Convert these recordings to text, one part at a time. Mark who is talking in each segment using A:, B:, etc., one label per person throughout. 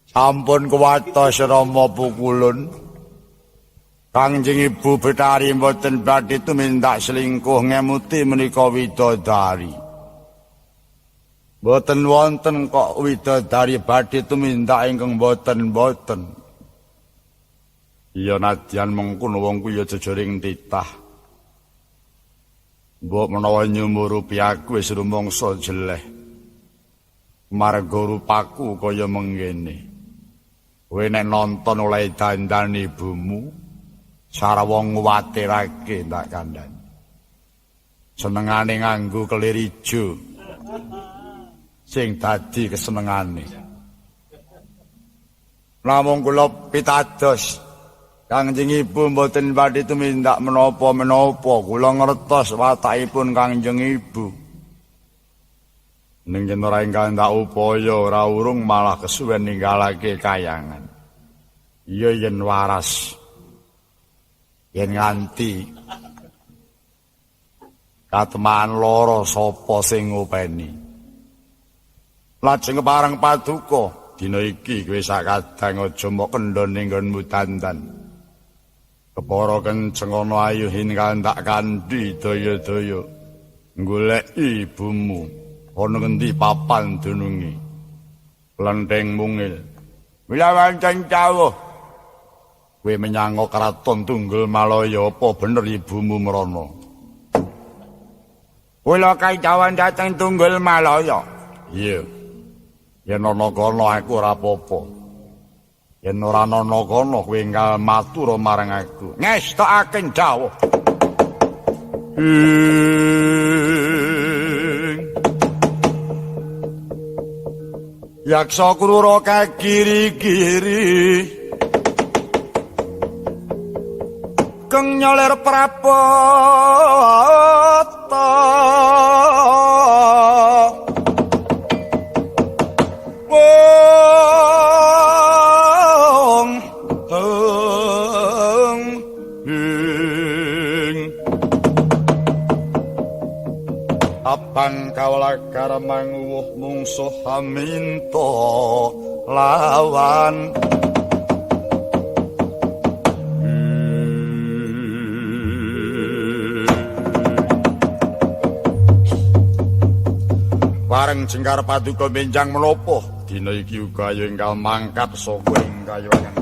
A: Sampun kuwatos Rama pukulun. Kangjeng Ibu Betari mboten badhe tumindak selingkuh ngemuti menika widodari. Mboten wonten kok widodari badhe tumindak ingkang mboten-mboten. Ya nadyan mengkono wong kuwi ya jejoring titah. Mbok menawa nyumur rupiahku wis rumangsa jeleh. Marga rupaku kaya mengkene. Kowe nek nonton oleh dandani ibumu, cara wong nguwatirake ndak kandhani. Senengane nganggo kelir ijo. Sing dadi kesenengane. Namung kula pitados Kangjeng Ibu mboten badhe tumindak menapa-menapa, kula ngertos watakipun Kangjeng Ibu. Ning yen ora ingkang ndak upaya ora urung malah kesuwen ninggalake kayangan. Iya yen waras. Yen nganti katemaan loro sapa sing ngopeni. Lajeng parang paduka, dina iki kowe sakadang aja mok kendhone nggonmu dandan. Kepara kenceng ana ayu hingga tak kandi daya-daya. Goleki ibumu. Ana ngendi papan dununge. Lenteng mungil. Wilawan cancawuh. Kowe menyang kraton Tunggal Malaya apa bener ibumu mrana? Kula kaicawan dhateng Tunggal Malaya. Iya. Yen ana kono aku ora apa-apa. Yen ora ana kono kowe enggal matur marang aku. Ngestokake dawuh. Yaksa krura kagiri-giri keng nyoler prapata wong abang kawalakar manguwuh mungsuh haminto lawan bareng jengkar paduka benjang menapa dina iki uga ayo enggal mangkat saka ing kayuwangan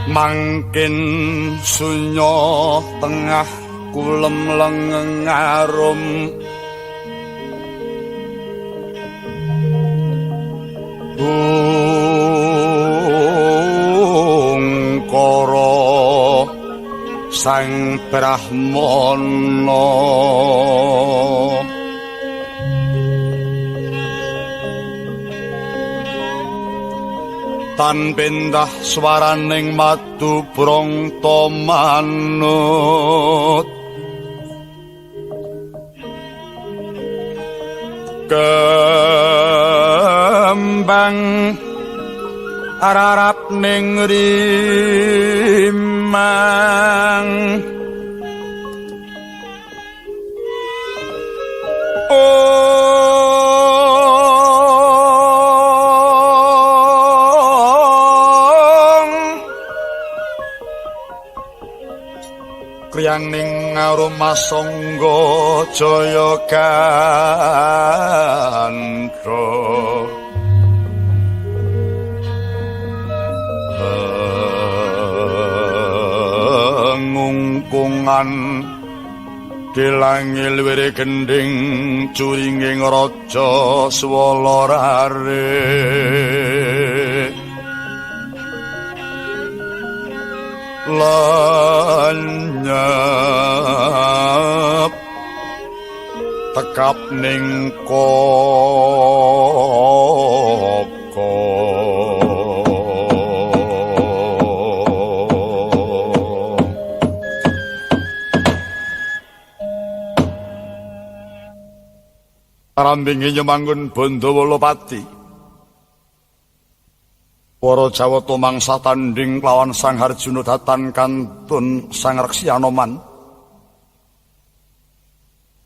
A: mangkin sunyo tengah kulem lengarum Koro sang Brahmana tan pendah swaraning madu brangta manut kembang ararap ning rimang kriyang ning aroma sangga jaya gandra ngungkungan dilangil wiri gending curinging raja swala rare lanyap tekap ning koko rambingi nyemanggun Bandawalapati para Jawa tumangsa tanding lawan Sang Harjuna datan kantun Sang Reksi Anoman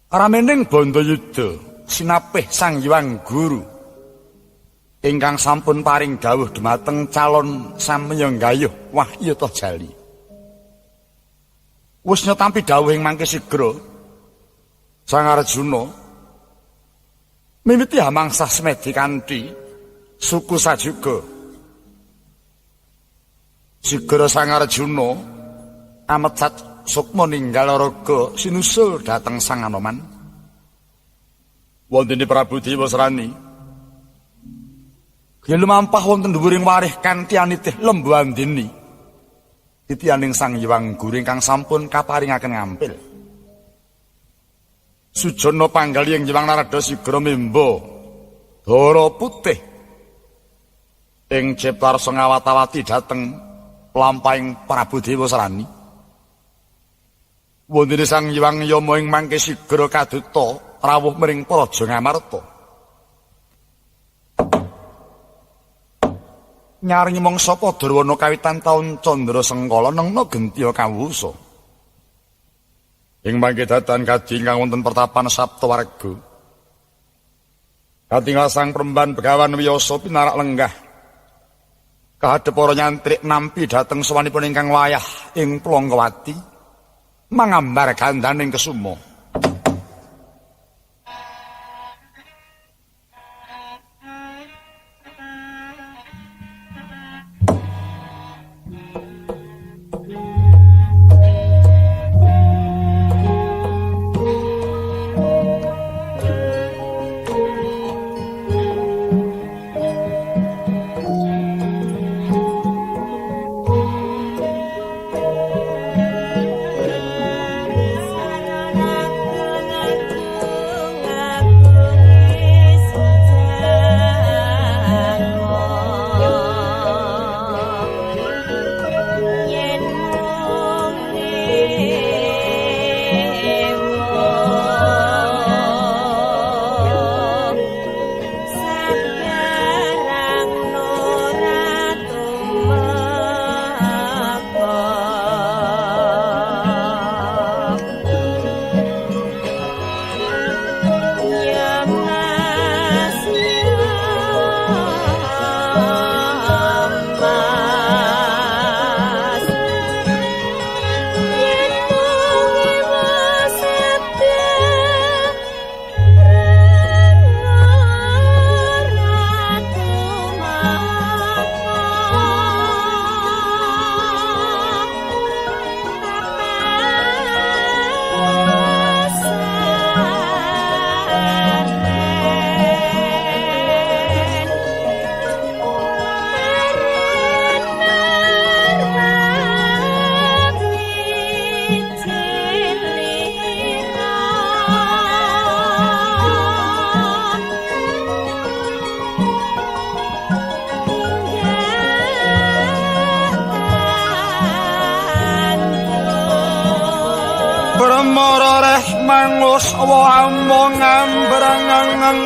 A: ramening Bandayuda sinapih Sang Hyang Guru ingkang sampun paring dawuh dhumateng calon samya gayuh Wahyuta Jali wis nyetampi dawuhing mangke sigra Sang Arjuna mimiti hamangsa semedi kanthi suku sajuga sigra Sang Arjuna amecat sukma ninggal raga sinusul dhateng Sang Anoman wontene Prabu Dewasrani yen lumampah wonten dhuwuring warih kanthi anitih lembu andini titianing Sang Hyang Guru ingkang sampun kaparingaken ngampil Sujana panggalihing Hyang Narada sigra mimba dara putih ing ciptarsa ngawat-awati dhateng lampahing Prabu Dewasrani wontene Sang Hyang Yama ing mangke sigra kaduta rawuh mring Praja Ngamarta nyaringi mangsa Padarwana kawitan taun Candra Sengkala nengna gentiya kawusa ing mangke datan kadhi ingkang wonten pertapan Saptawarga katingal Sang Premban Begawan Wiyasa pinarak lenggah kahadhep para nyantrik nampi dhateng sawanipun ingkang wayah ing Plonggawati mangambar gandaning kesuma mangus wa among ambrangang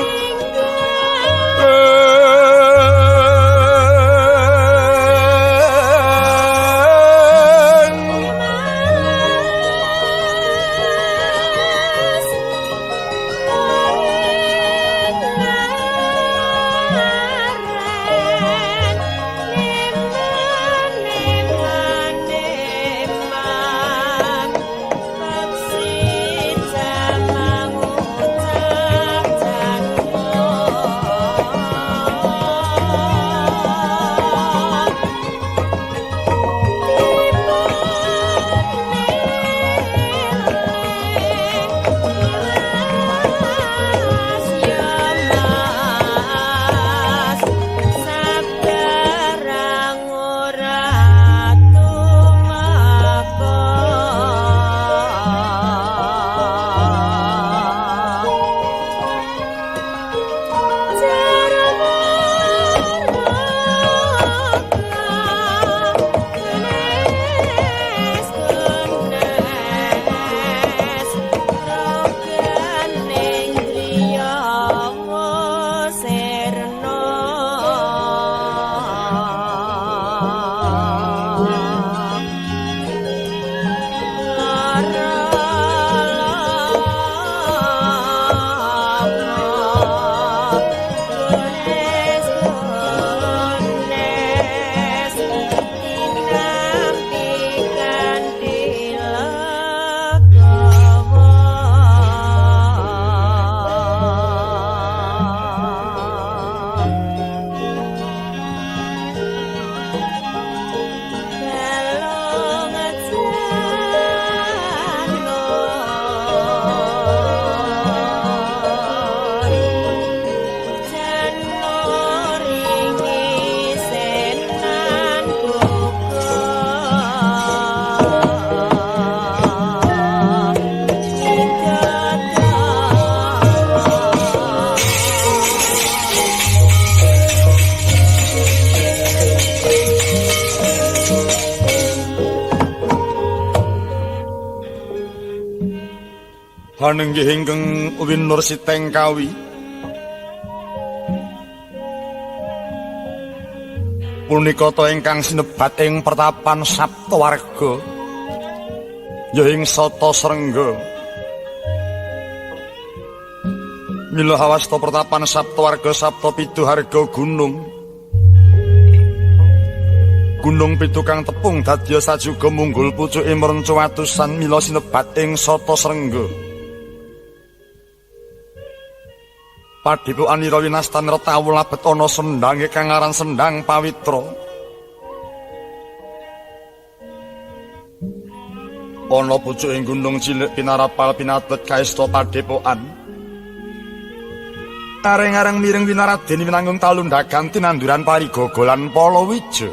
A: Hanenggih ingkang winur siteng kawi punika ta ingkang sinebat ing pertapan Saptawarga ya ing Sata Srengga mila hawasta pertapan Saptawarga Sapta Piduharga Gunung pitu kang tepung dadya sajuga munggul pucuke mrenca atusan mila sinebat ing Sata Srengga Padipokan ira winastan retawu labet ana sendhang kang aran Sendhang Pawitra. Ana pucuking gunung cilik pinarapal pinatet kaesta Padipokan. Areng-areng miring winaraden winanggung talundhagan tinanduran parigaga lan palawija.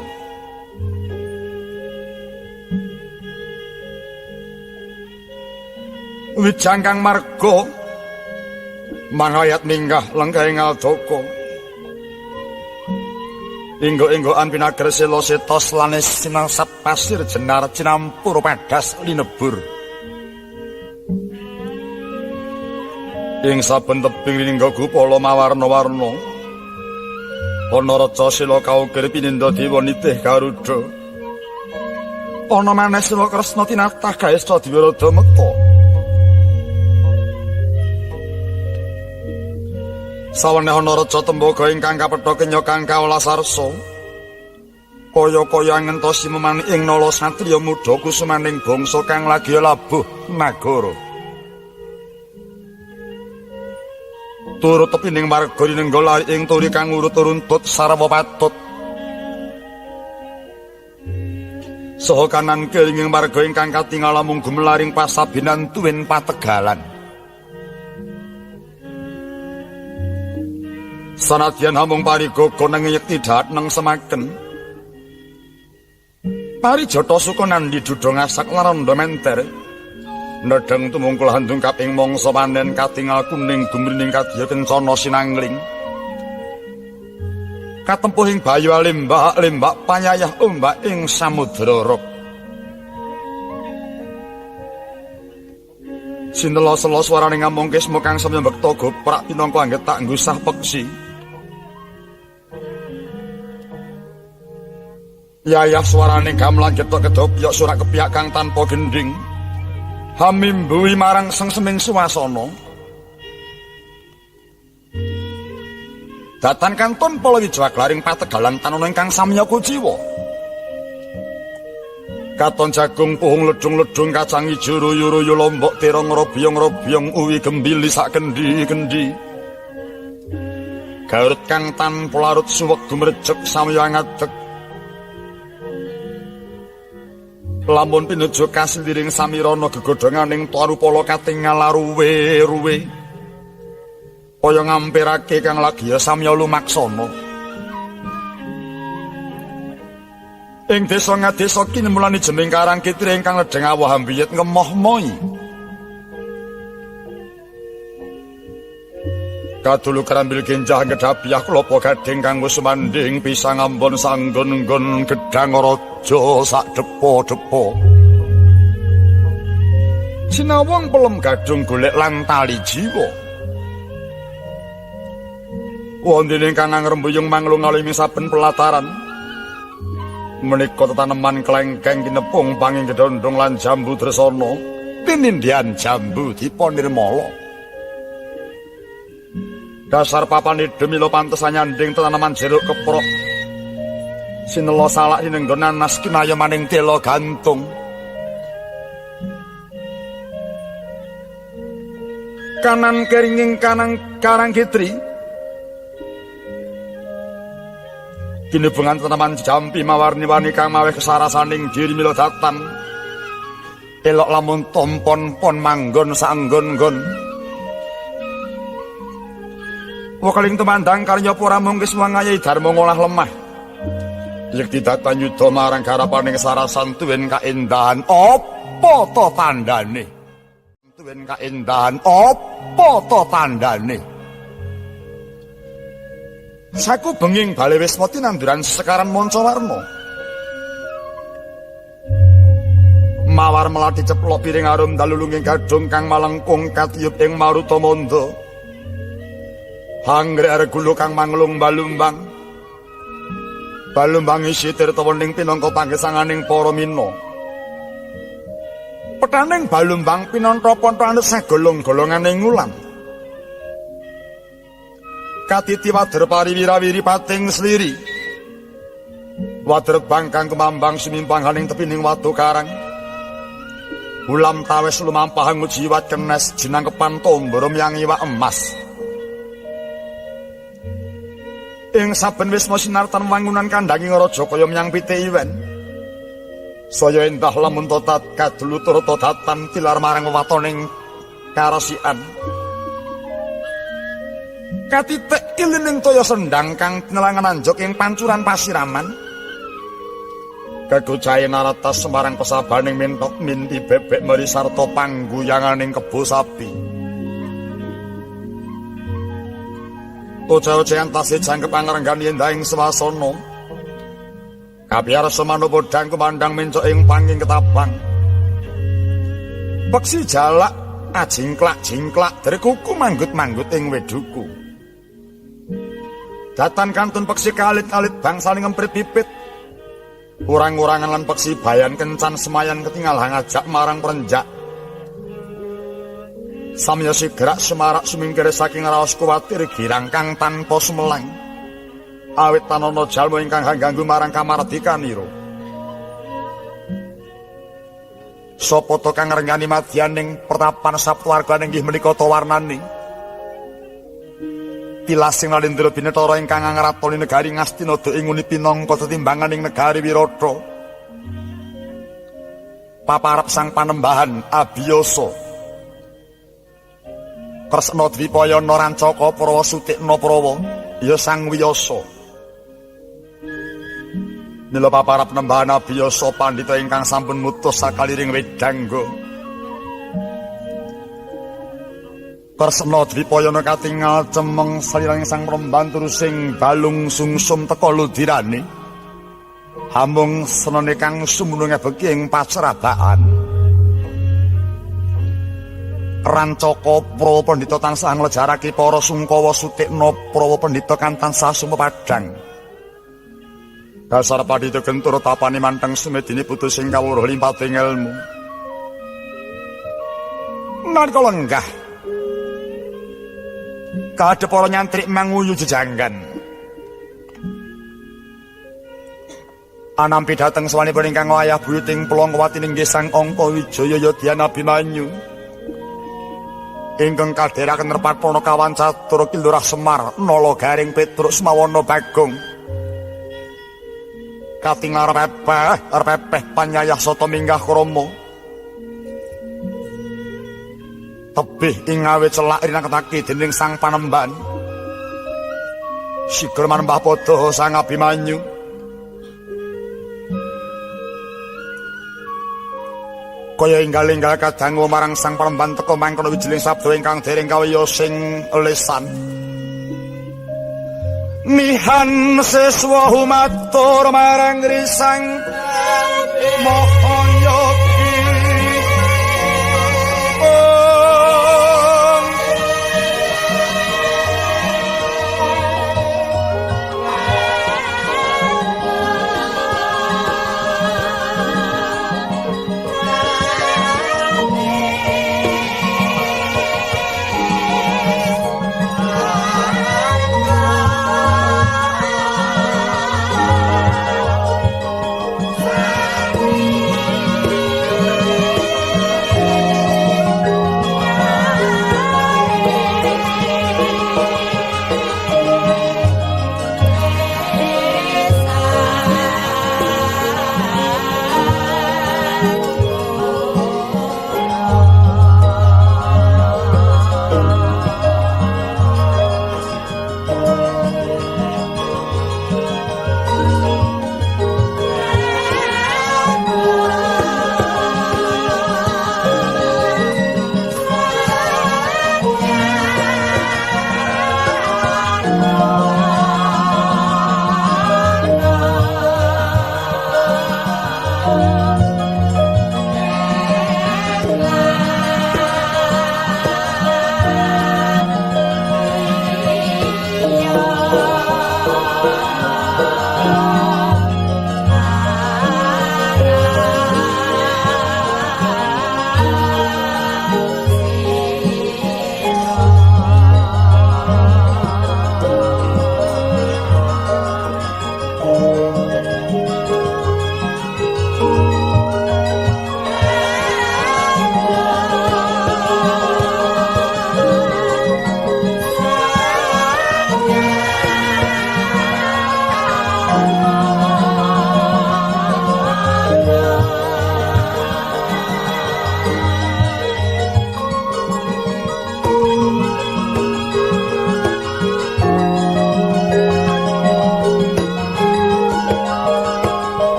A: Wijangkang marga manayat minggah lenggahing aldaka inggo-inggoan pinager sela setos lan sinangsap pasir jenar cinampur padas linebur ing saben tebing lingga gupala mawarna-warna ana reca sila kaukir pinindo dewa nitih Garuda ana maneh sila Kresna tinatah gaesta Diwarada Mekta sawane ana reca tembaga ingkang kapetha kenya kang kawelasarsa kaya-kaya ngentosi memani ing nala satriya muda kusumaning bangsa kang lagi labuh nagara turut tepining marga rinengga lari ing turi kang urut-uruntut sarwa patut saha kanan kelinging marga ingkang katingal mung gumelaring pasabinan tuwin pategalan sanadyan hamung parigaga nanging yekti dhateng semaken parijata suka nandhi dudha ngasak laranda menter nedheng tumungkul handung kaping mangsa panen katingal kuning gumrining kadya kencana sinangling katempuhing bayu lembak panyayah ombak ing samudra rok Sinelo-selo swarane ngamungke semu kang samya bekta goprak pinangka angget tak nggusah peksi. Yayah swarane gamelan getok kedopyok surak kepiak kang tanpa gending. Hamimbui marang sengseming suwasana. Datan kantun Palawijaya glaring pategalan tanana ingkang samya kuciwa. Katon jagung puhung ledung-ledung kacang ijo ruyu-ruyu lombok terong robyong-robyong uwi gembili sak kendi-kendi. Garut kang tanpa larut suwek gumrejeg samya ngadeg. Lamun pinuju kasliring samirana gegodhonganing tarupala katingal ruwe-ruwe. Kaya ngampirake kang lagi ya samya lumaksana. Ing desa ngadesa kinemulani jeneng Karang Kitri ingkang ledeng awah ambiyet ngemoh-mohi. Kadulu karambil genjah gedhabiah klapa gading kanggo sumanding pisang ambon sanggon-nggon gedhang raja sak depo-depo. Sinawang pelem gadung golek lan tali jiwa. Wondene ingkang ngrembuyung manglung ngalimi saben pelataran. Menika tetaneman klengkeng kinepung panging gedondong lan jambu tresana pinindian jambu diponirmala. Dasar papane demila pantes nyanding tetaneman jeruk keprok. Sinela salak sinenggon nanas kinaya maning tela gantung. Kanan keringing kanang Karang Kitri. Kinebengan tanaman jampi mawarni-warni kang maweh kesarasaning diri mila datan. Elok lamun tompon-pon manggon saenggon-nggon. Wekaling tumandang karya para mungkis wangayahi dharma ngolah lemah. Yekti datan yudha marang garapaning kesarasan tuwin kaendahan apa to tandane? Tuwin kaendahan apa to tandane? Saku benging bale Wisma tinanduran sekaran mancawarna. Mawar melati ceplok piring arum dalulunging gadung kang malengkung katiyup ing maruta manda. Hanggrek regulu kang manglung balumbang. Balumbang isi tirtawening pinangka panggesanganing para mina. Petaning balumbang pinantra pontrane sagolong-golonganing ulam. Katiti wader pariwirawiri pating sliri. Wader bangkang kemambang sumimpanghaning tepining watu karang. Ulam tawes lumampah ngujiwat kenes jinangkepan tomborom yang iwak emas. Ing saben wisma sinartan wangunan kandhanging raja kaya menyang pite iwen. Saya endah lamun totat kadulu turut datan tilar marang wewatoning karasikan. Katitik ilining toya sendang kang nelangan anjok ing pancuran pasiraman. Kegucahe narata sembarang pesabaning mintok minti bebek meri sarta pangguyanganing kebo sapi. Oce-ocean tasih jangkep angrenggani endahing swasana. Kabiar semana bodang kumandang mencok ing panging ketapang. Peksi jalak ajingklak-jingklak dari kuku manggut-manggut ing weduku. Datan kantun peksi kalit-kalit bangsaning ngemprit pipit. Urang-urangan lan peksi bayan kencan semayan ketinggal ngajak marang perenjak. Samya sigrak semarak sumingkire saking raos kuwatir girang kang tanpa sumelang. Awit tanana jalma ingkang hangganggu marang kamardikanira. Sapa to kang ngrengani madyaning pertapan saptwarga inggih menika to warnani. Tilasing Nalendra Binetara ingkang ngratoni negari Ngastinada inguni pinangka tetimbanganing negari Wirata. Paparep sang panembahan Abiyasa. Kresna Dwipayana Rancaka Prawa Sutikna Prawa ya Sang Wiyasa. Mila paparep nembahan Abiyasa pandhita ingkang sampun mutus sakaliring wedangga. Kresna Dwipayana katingal cemeng salirang sang pembantu sing balung sungsum teka ludirane. Hamung senane kang sumunung ebeki ing pacrabaan. Rancaka Prawa Pandhita tansah nglejarake para Sungkawa Sutikna Prawa Pandhita kan tansah sumepadhang. Dasar Pandhita gentur tapane manteng sumedine putu sing kawruh limpating ilmu. Nalika lenggah kadhe para nyantrik manguyu jejanggan. Anampi dhateng sawanipun ingkang wayah buyuting Plongkowati inggih Sang Angka Wijaya Yadhyana Abimanyu. Ingkang kadheraken nerpat Pranakawan Catur Kilurah Semar Nala Garing Petruk Semawana Bagong. Katingal repepeh panyayah sata minggah krama. Tebih ing awit celak rinaketake dening Sang Panembahan. Sigra manembah padha Sang Abimanyu. Kaya enggal-enggal kadangu marang Sang Panembahan teka mangkono wijiling sabda ingkang dereng kawiyos sing lesan. Nihan seswa humatur marang risang Mahayogi.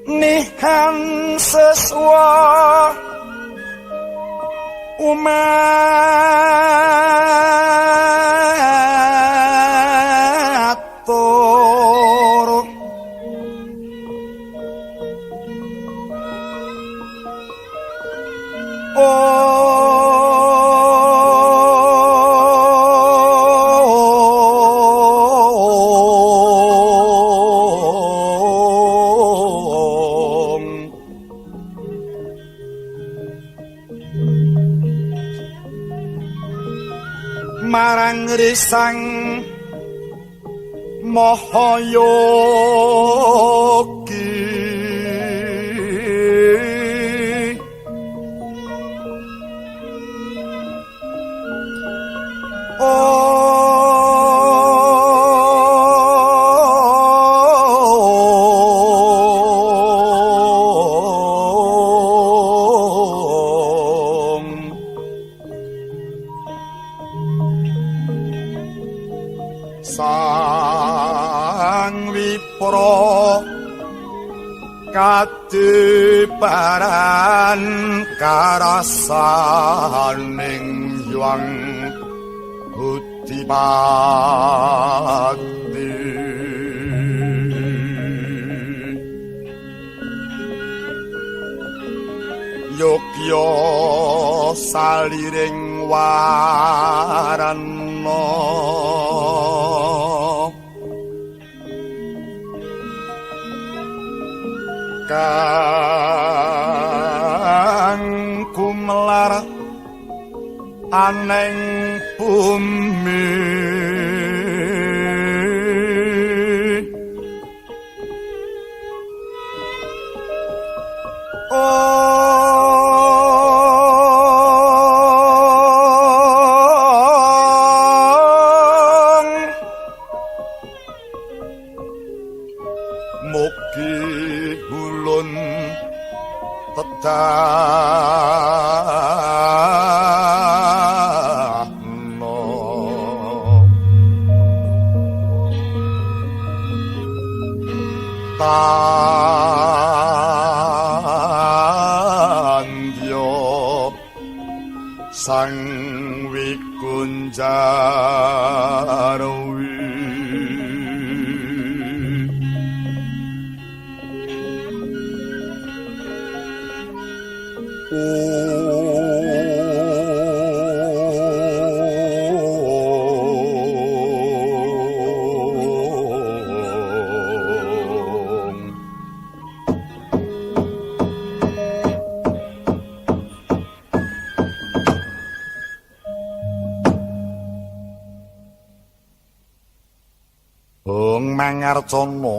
A: Nihan seswa umatur marang risang Mahayogi Sang Wipra kadebaran karasaning yuang Udipati Yogya saliring warana kang kumlar aneng bumi mugi ulun tetahno tandya sang Wikunjarwi Mangarcana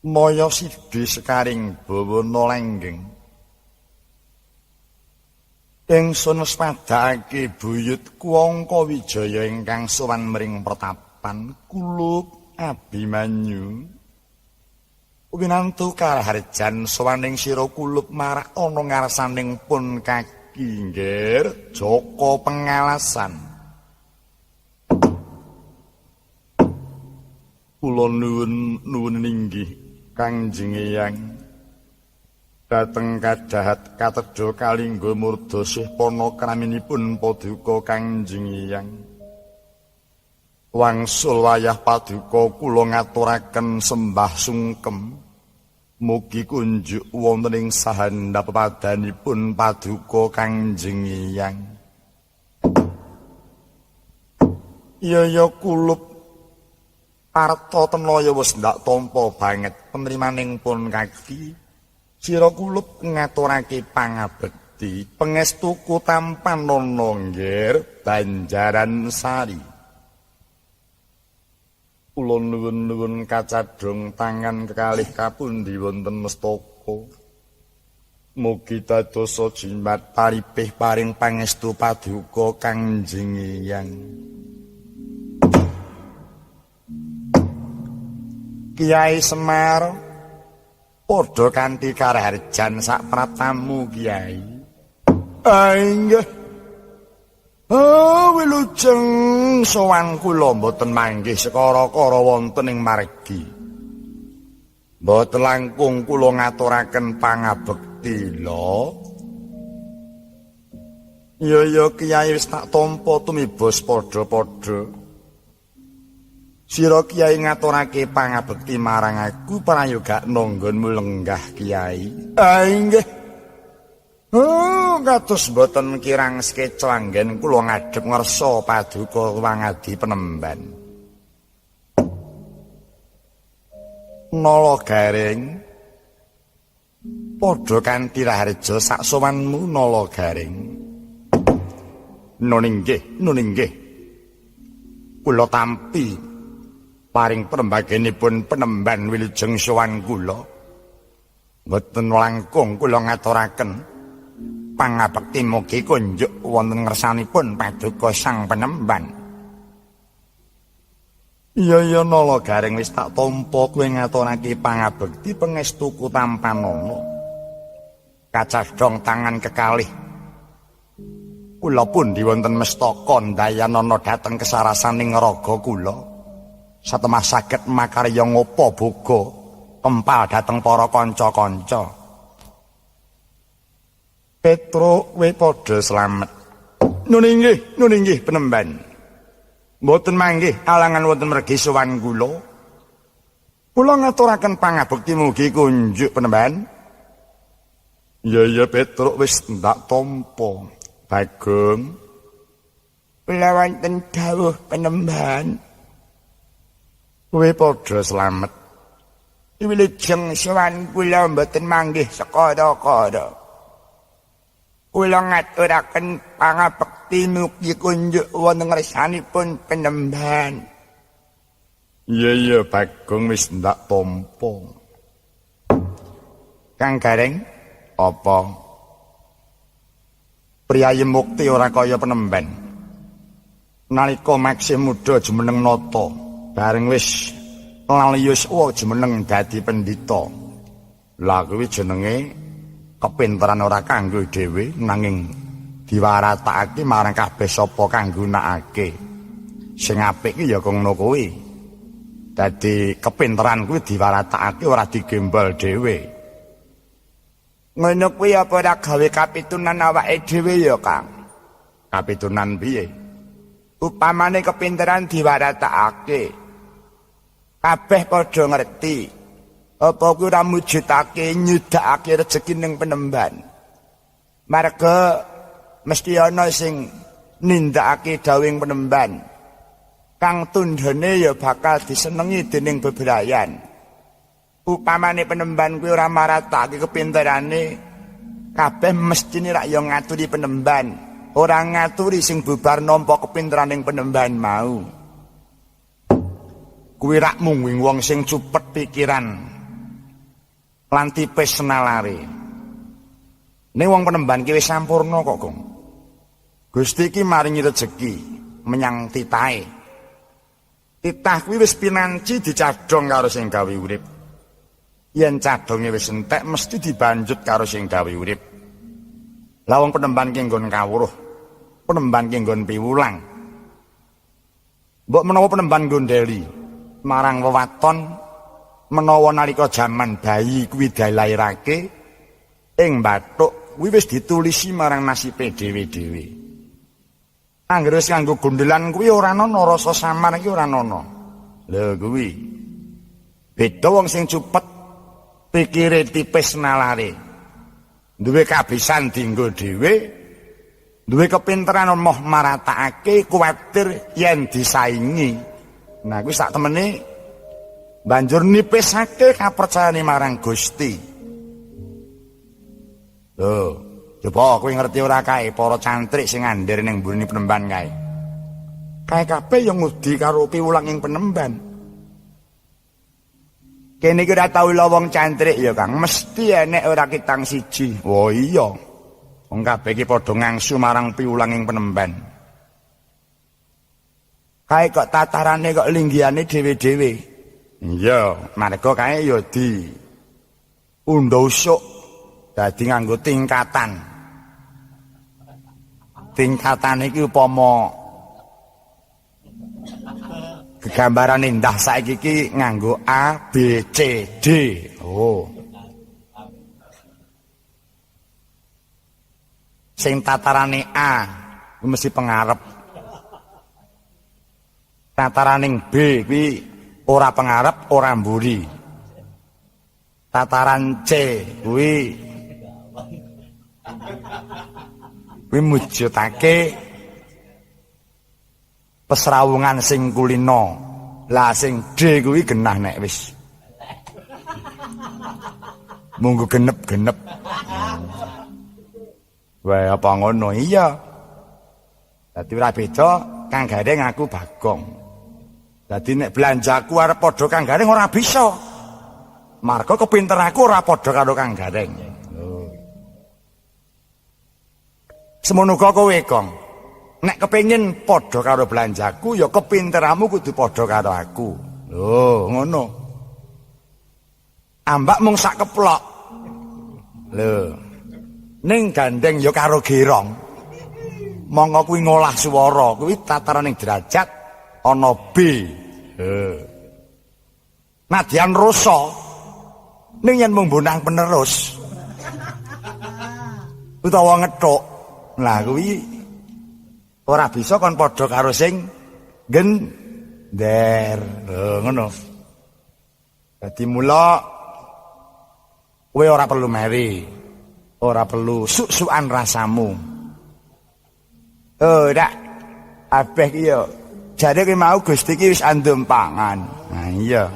A: Maya sidi sekaring bawana langgeng ingsun spadhake buyut Kuwangka Wijaya ingkang sowan mring pertapan kulup Abimanyu winantu karaharjan sowaning sira kulup marak ana ngarsaning pun kaki nggir Jaka Pengalasan kula nuwun inggih Kangjeng Eyang dhateng kadhahat katedha kalingga murda sih panakraminipun paduka Kangjeng Eyang wangsul wayah paduka kula ngaturaken sembah sungkem mugi kunjuk wonten ing sahandhap padanipun paduka Kangjeng Eyang iya kulup Parto tenaya wis ndak tampa banget penrimaning pun kaki sira kulup ngaturake pangabekti pangestuku tampan ana nggir Banjaran Sari kula nuwun kacadhong tangan kekalih kapundi wonten mestaka mugi dadosa jimat paripih paring pangestu paduka Kangjeng Eyang Kiai Semar padha kanthi karaharjan sak pratamu Kiai. Inggih. Wilujeng sowan kula mboten manggih sekara-kara wonten ing margi. Mboten langkung kula ngaturaken pangabekti lho. Ya Kiai wis tak tampa tumibos padha-padha. Sira Kiai ngaturake pangabekti marang aku prayoga nanggonmu lenggah Kiai. Inggih. Kados boten kirang sekeca anggen kula ngadhep ngersa paduka wangadi Penemban. Nala Garing padha kanthi raharja sak sowanmu Nala Garing. Nun inggih. Kula tampi paring perembagenipun Penemban wilujeng sowan kula. Boten langkung kula ngaturaken pangabekti mugi kunjuk wonten ngersanipun paduka Sang Penemban. Iya Nala Garing wis tak tampa kowe ngaturake pangabekti pangestuku tampanana. Kacadhong tangan kekalih. Kula pundi wonten mestaka ndayanana dhateng kesarasaning raga kula. Satemah saged makarya ngopo boga kempal dhateng para kanca-kanca. Petro kowe padha slamet. Nun inggih Penemban. Mboten manggih alangan wonten mergi sowan kula. Kula ngaturaken pangabekti mugi kunjuk Penemban. Ya Petro wis ndak tampa. Bagong. Kula wonten dawuh Penemban. Kowe padha slamet. Wilujeng sowan kula mboten manggih sekara-kara. Kula ngaturaken pangabekti mugi kunjuk wonten ngersanipun Penemban. Iya Bagong wis ndak tampa. Kang Garing, apa? Priyayi mukti ora kaya Penemban. Nalika maksih muda jumeneng nata, bareng wis laliyus jumeneng dadi pendhita. Lah kuwi jenenge kepinteran ora kanggo dhewe nanging diwaratakake marang kabeh sapa kang gunakake. Sing apik ki ya ngono kuwi. Dadi kepinteran kuwi diwaratakake ora digembal dhewe. Ngono kuwi apa ora gawe kapitunan awake dhewe ya, Kang? Kapitunan piye? Upamane kepinteran diwaratakake. Kabeh padha ngerti. Apa kuwi ora mujudake nyudakake rejeki ning Penemban. Marga mesti ana sing nindakake dawing Penemban. Kang tundhone ya bakal disenengi dening bebrayan. Upamane Penemban kuwi ora maratake kepinterane, kabeh mestine rak ya ngaturi Penemban, ora ngaturi sing bubar nampa kepinteraning Penemban mau. Kuwi rak mung wong sing cupet pikiran lan tipis nalare. Ning wong Penemban ki wis sampurna kok, Gong. Gusti iki maringi rejeki menyang titahe. Titah kuwi wis pinanci dicadhong karo sing gawe urip. Yen cadhonge wis entek mesti dibanjut karo sing gawe urip. Lah wong Penemban ki nggon kawruh, Penemban ki nggon piwulang. Mbok menawa Penemban gondeli marang wewaton menawa nalika jaman bayi kuwi dilairake ing bathuk kuwi wis ditulisi marang nasibe dhewe-dhewe. Anggere wis kanggo gondelan kuwi ora ana rasa samar iki ora ana. Lha kuwi beda wong sing cupet pikire tipis nalare. Duwe kabisan dienggo dhewe, duwe kepinteran moh maratakake kuwatir yen disaingi. Nah kuwi sak temene banjur nipisake kapercayane marang Gusti. Lho, coba kowe ngerti ora kae para cantrik sing andher ning mburi Penemban kae. Kae kabeh yang ngudi karo piwulang ing Penemban. Kene iki ora tau wong cantrik ya, Kang. Mesti enek ora kitang siji. Oh iya. Wong kabeh iki padha ngangsu marang piwulang ing Penemban. Kae kok tatarane kok linggihane dhewe-dhewe. Iya, mereka kae ya di undha usuk dadi nganggo tingkatan. Tingkatan iki upama gegambaran indah saiki iki nganggo A, B, C, D. Oh. Sing tatarane A mesti pengarep. Tataraning B kuwi ora pengarep, ora mburi. Tataran C kuwi mujudake pesrawungan sing kulino. Lah sing D kuwi genah nek wis munggo genep-genep. Wae apa ngono iya. Dadi ora beda Kang Gareng aku Bagong. Dadi nek belanjaku arep padha Kang Gareng ora bisa. Marga kepinter aku ora padha karo Kang Gareng. Semono kowe, Kong. Nek kepengin padha karo belanjaku ya kepinteramu kudu padha karo aku. Lho, ngono. Ambak mung sak keplok. Lho. Ning gandeng ya karo gerong. Monggo kuwi ngolah swara, kuwi tataraning derajat ana B. Nadyan rasa ning yen mung bonang penerus. Utawa ngethuk. Lah kuwi ora bisa kon padha karo sing gender. Ngono. Dadi mula kowe ora perlu meri. Ora perlu suk-sukan rasamu. Oh, dak. Abeh ki yo jare ki mau Gusti ki wis andum pangan. Nah iya.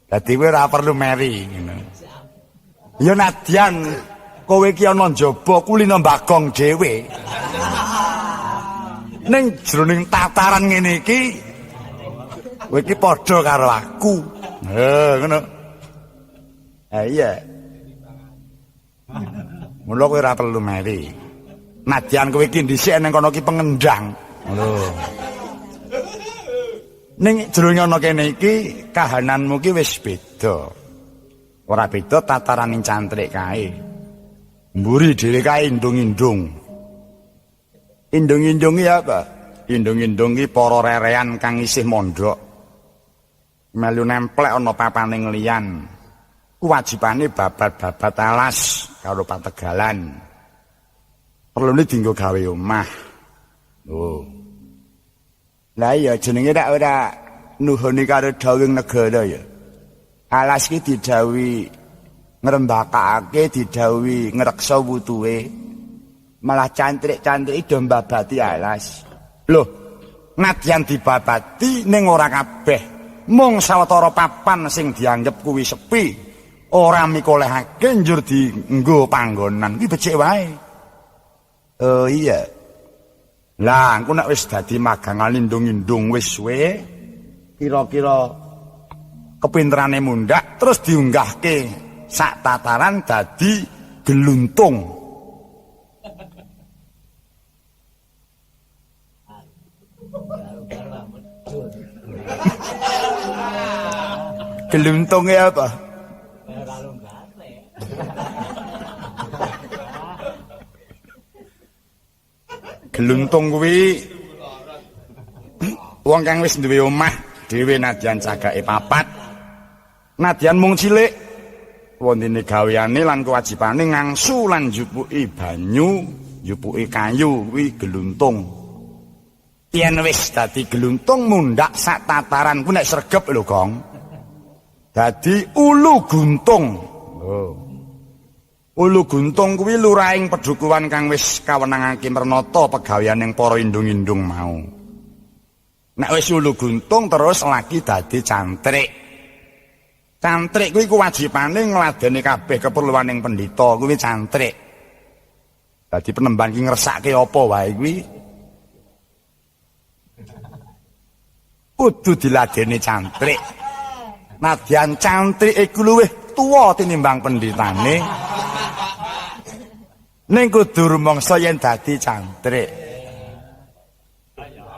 A: Dadi kowe ora perlu meri ngono. Ya nadyan kowe ki ana njaba kulino Bagong dhewe. Ning jroning tataran ngene iki kowe iki padha karo aku. Ngono. Iya. Mula kowe ora perlu meri. Nadyan kowe iki dhisik ning kono ki pengendang. Lho. Ning jroning ana kene iki kahananmu ki wis beda. Ora beda tataraning cantrik kae. Mburi dhewe kae indung-indung. Indung-indung iki apa? Indung-indung ki para rerean kang isih mondhok. Melu nemplek ana papaning liyan. Kewajibane babat-babat alas karo pategalan. Perlune dienggo gawe omah. Oh. Lah iya jenenge dak ora nuhoni karo dawuh negara ya. Alas ki didhawuhi ngrembakake, didhawuhi ngreksa wutuhe. Malah cantrik-cantrik do mbabati alas. Loh, nadyan dibabati ning ora kabeh. Mung sawetara papan sing dianggep kuwi sepi, ora mikolehake njur dienggo panggonan. Iki becik wae. Oh iya. Lah, engko nek wis dadi magangan indung-indung wis suwe, kira-kira kepinterane mundhak terus diunggahke sak tataran dadi geluntung. Geluntungnya apa? Geluntung kuwi wong kang wis duwe omah dhewe nadyan cagake papat. Nadyan mung cilik wontene gaweane lan kewajibane ngangsu lan njupuki banyu, njupuki kayu kuwi geluntung. Yen wis dadi geluntung mundhak sak tataran ku nek sregep lho, Gong. Dadi ulu guntung. Oh. Ulu guntung kuwi lurahing pedukuhan kang wis kawenangake mernata pegaweaning para indung-indung mau. Nek wis ulu guntung terus lagi dadi cantrik. Cantrik kuwi kewajibane ngladeni kabeh keperluaning pendhita kuwi cantrik. Dadi penemban ki ngresake apa wae kuwi kudu diladeni cantrik. Nadyan cantrik iku luwih tuwa tinimbang pendhitane. Ning kudu rumangsa yen dadi cantrik.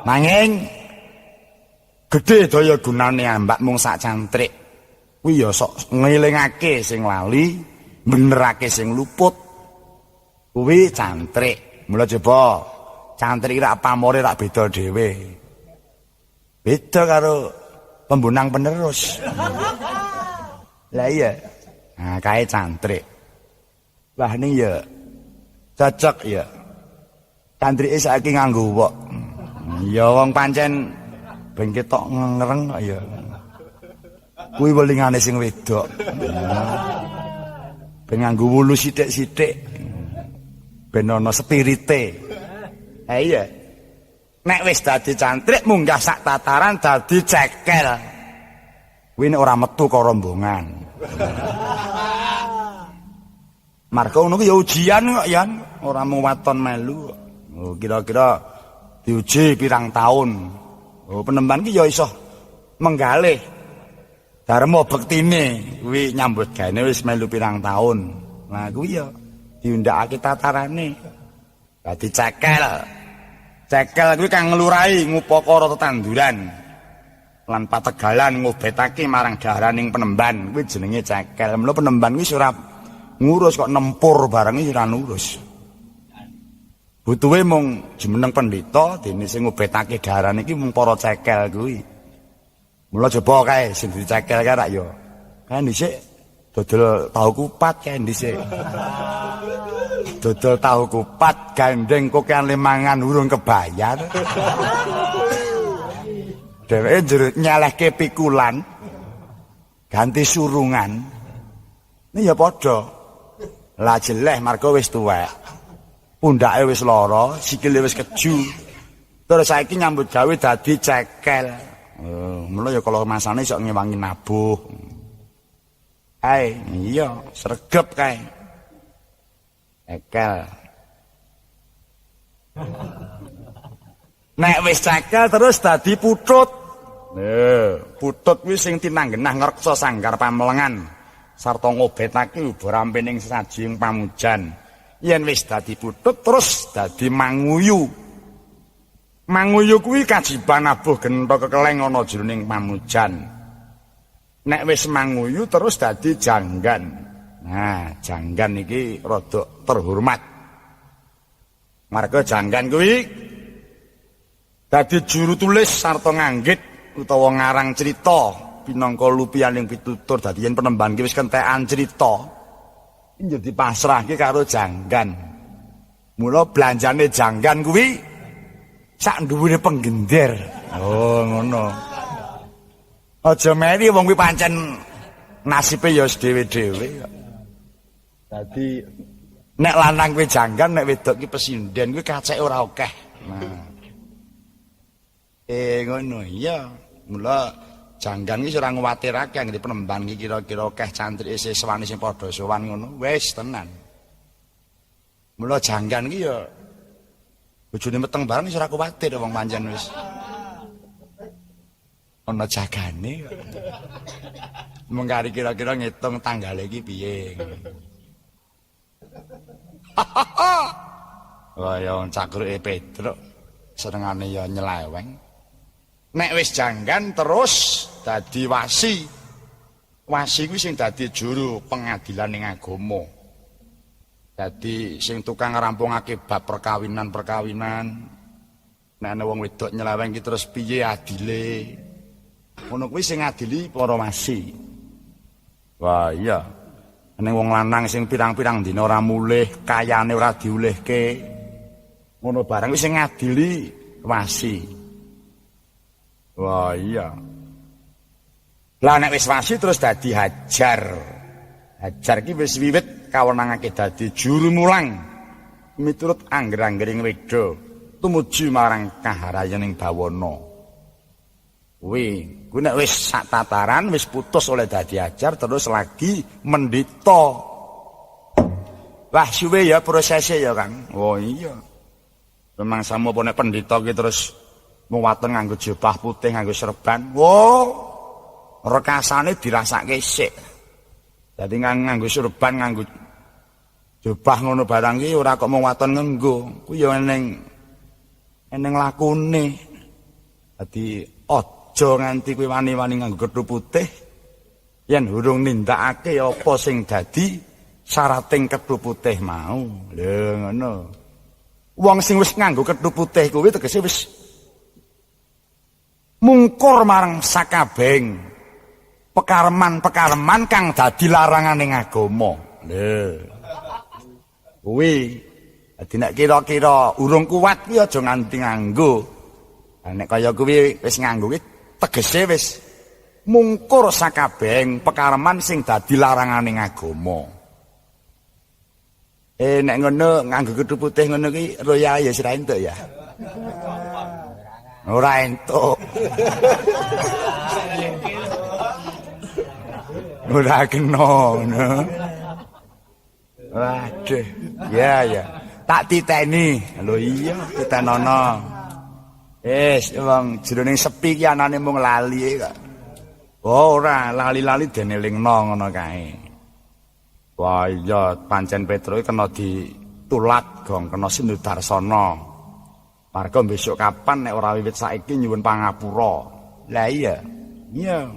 A: Nanging gedhe daya gunane ambak mung sak cantrik. Kuwi ya sok ngelingake sing lali, benerake sing luput. Kuwi cantrik. Mula coba cantrik rak pamore rak beda dhewe. Beda karo pembunang penerus. Lah iya. Nah, kae cantrik. Lah ning ya cocok ya. Cantrike saiki nganggo wok. Ya wong pancen ben ketok ngereng kok ya. Kuwi welingane sing wedok. Ben nganggo wulu sithik-sithik. Ben ana spirite. Ha iya. Nek wis dadi cantrik munggah sak tataran dadi cekel. Kuwi nek ora metu karo rombongan. Marko ngono ku ya ujian kok ya, ora mung waton melu. Oh, kira-kira diuji pirang tahun. Oh, penemban ki ya iso menggalih dharma bektine kuwi nyambut gawe wis melu pirang tahun. Nah, kuwi ya diundhakake tatarane. Dadi cekel. Cekel kuwi kang nglurahi ngupakara tetanduran lan pategalan ngobetake marang daharaning penemban. Kuwi jenenge cekel. Mula penemban kuwi ora ngurus kok nempur barang iki ora nurus. Butuhe mung jumeneng pendhita dene sing ngobetake daharan iki mung para cekel kuwi. Mula coba kae sing dicekel kae rak ya. Kae dhisik dodol tahu kupat kae dhisik. Dodol tahu kupat gandeng kokean lemangan urung kebayar. Dheweke njero nyalehke pikulan ganti surungan. Ini ya padha. Lah jeleh marga wis tuwek. Pundake wis lara, sikile wis keju. Terus saiki nyambut gawe dadi cekel. Mula ya kalau masane sok ngewangi nabuh. Iya, sregep kae. Cekel. Nek wis cekel terus dadi putut. Putut kuwi sing tinanggenah ngreksa sanggar pamelengan sarta ngobetake ubarampening sesajing pamujan. Yen wis dadi putut terus dadi manguyu. Manguyu kuwi kajiban abuh genta kekeleng ana jroning pamujan. Nek wis manguyu terus dadi janggan. Nah, janggan iki rada terhormat. Marga janggan kuwi dadi juru tulis sarta nganggit utawa ngarang cerita pinangka lupianing pitutur dadi yen penemban ki wis kentekan cerita. Ini dipasrahke karo janggan. Mula belanjane janggan kuwi sak dhuwure penggender. Oh, ngono. Aja meri wong kuwi pancen nasibe ya dhewe-dhewe kok. Dadi nek lanang kuwi janggan, nek wedok ki pesinden kuwi kaceke ora akeh. Nah. Ngono iya. Mula janggan iki ora nguwatirake anggere penemban iki kira-kira akeh cantrike seswane sing padha sowan ngono. Wis tenan. Mula janggan iki ya bojone meteng bareng wis ora kuwatir wong pancen wis ana jagane. Mengkari kira-kira ngitung tanggale iki piye. Wah ya cakruke Petruk senengane ya nyeleweng. Nek wis janggan terus dadi wasi. Wasi kuwi sing dadi juru pengadilan ning agama. Dadi sing tukang ngrampungake bab perkawinan. Nek ana wong wedok nyeleweng ki terus piye adile. Ngono kuwi sing ngadili para wasi. Wah iya. Ning wong lanang sing pirang-pirang dina ora mulih, kayane ora diulihke. Ngono barang kuwi sing ngadili wasi. Wah iya. Lah nek wis wasi terus dadi hajar. Hajar ki wis wiwit kawenangake dadi juru mulang miturut angger-anggering weda tumuju marang kaharayaning bawana. Kuwi nek wis sak tataran wis putus oleh dadi hajar terus lagi mendhita. Wah suwe ya prosese ya Kang. Oh iya. Memang sama apa nek pendhita ki terus muwaten nganggo jubah putih nganggo serban. Wow, rekasane dirasake sik. Dadi nganggo serban nganggo jubah ngono barang iki ora kok muwaten ngenggo. Ku ya eneng lakune. Dadi aja nganti kowe wani-wani nganggo kethu putih yen urung nindakake apa sing dadi syarating kethu putih mau. Lho ngono. Wong sing wis nganggo kethu putih kuwi tegese wis mungkur marang sakabeng pekareman-pekareman kang dadi laranganing agama. Lho. Kuwi dadi nek kira-kira urung kuat kuwi aja nganti nganggo. Nek kaya kuwi wis nganggo kuwi tegese wis mungkur sakabeng pekareman sing dadi laranganing agama. Nek ngono nganggo kethu putih ngono ki roya ya sira entuk ya. Ora entuk. Ora kena ngono. Waduh, ya. Tak titeni. Lho iya, titenono. Wong jroning sepi ki anane mung lali kok. Ora, lali-lali denelingno ngono kae. Wah iya, pancen Petro kena ditulat gong, kena Sindudarsana. Marga besok kapan nek ora wiwit saiki nyuwun pangapura. Lah iya. Iya.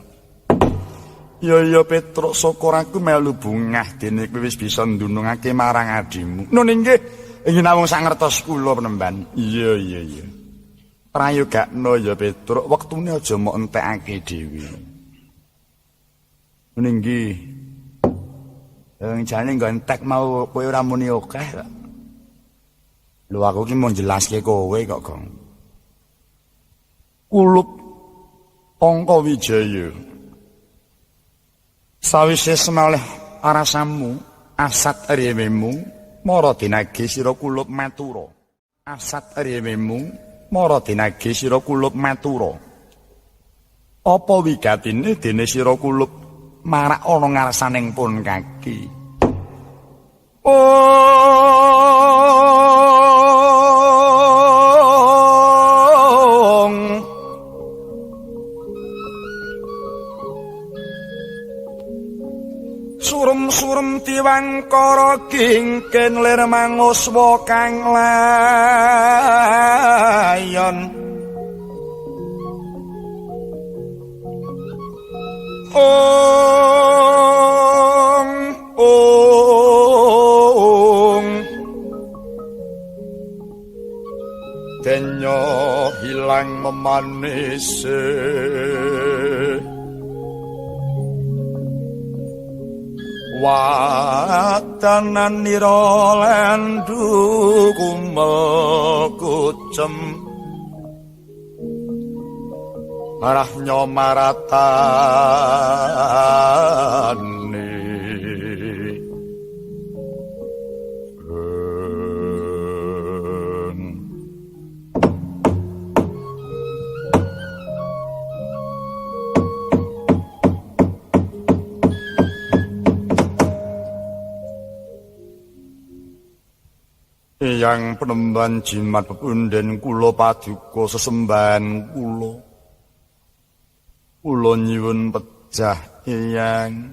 A: Ya Petruk syukur aku melu bungah dene kowe wis bisa ndunungake marang adimu. Nun inggih ingin namung sak ngertos kula penemban. Iya. Prayogakno ya Petruk, wektune aja mok entekake dhewe. Nun inggih. Jane nggo entek mau kowe ora muni akeh kok. Lho aku ki mau jelaske kowe kok, Gong. Kulup Angka Wijaya. Sawise semalih arasamu, asat riyememu, mara dinage sira kulup matura. Asat riyememu, mara dinage sira kulup matura. Apa wigatine dene sira kulup marak ana ngarsaning pun kaki. Surum tiwangkara kingken lir manguswa kang layon. Denya hilang memanise watanan nira lendu kumel kucem marah nyomaratane yang penemban jimat pepunden kula paduka sesembahan kula nyuwun pejah eyang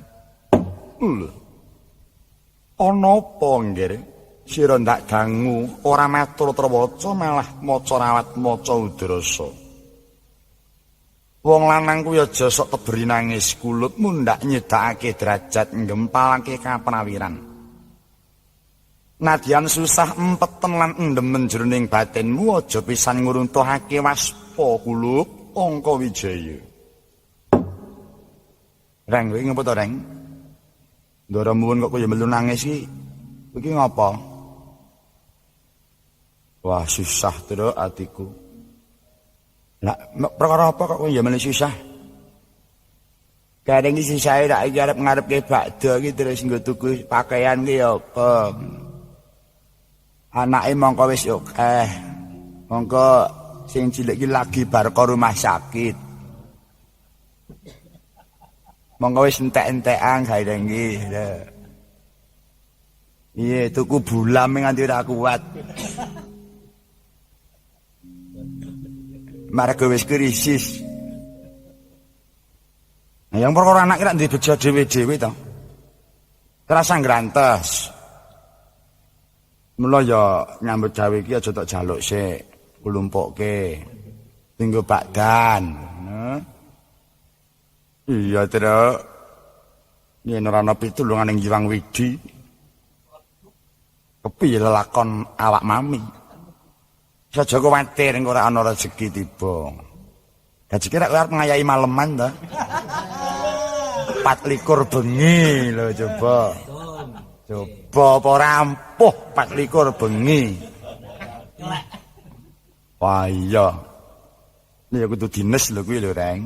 A: ana apa nggih sira ndak dangu ora matur trewaca malah maca rawat maca udrasa wong lanang kuwi aja sok teberi nangis kulutmu ndak nyedakake derajat nggempalake kaprawiran. Nadyan susah empeten lan endemen jroning batinmu aja pisan nguruntuhake waspa kulup Angka Wijaya. Reng kuwi ngopo to, Reng? Ndara muwun kok koyo melu nangis iki. Iki ngapa? Wah, susah terus atiku. Lah, perkara apa kok kowe ya melu susah? Kadang iki susah rak iki arep ngarepke bakda iki terus nggo tuku pakaian ki ya apa? Anake mongko wis akeh. Mongko sing cilik iki lagi bar ka rumah sakit. Mongko wis entek-entekan gawe iki. Iya, tuku bulam nganti ora kuat. Marga wis krisis. Nah, yang perkara anak kira ndek bejo dhewe-dhewe to. Terasa ngrantes. Mula ya nyambut gawe iki aja tak jaluk sik, kulumpukke. Tinggo bakdan. Iya, Tru. Yen ora ana pitulungan ing Hyang Widi. Kepiye lelakon awak mami? Saja kuwatir engko ora ana rezeki tiba. Rezeki rek arep ngayahi maleman to. 24 bengi lho coba. Coba apa ora ampuh 24 bengi. Wah iya. Ini kudu dines lho kuwi lho, Reng.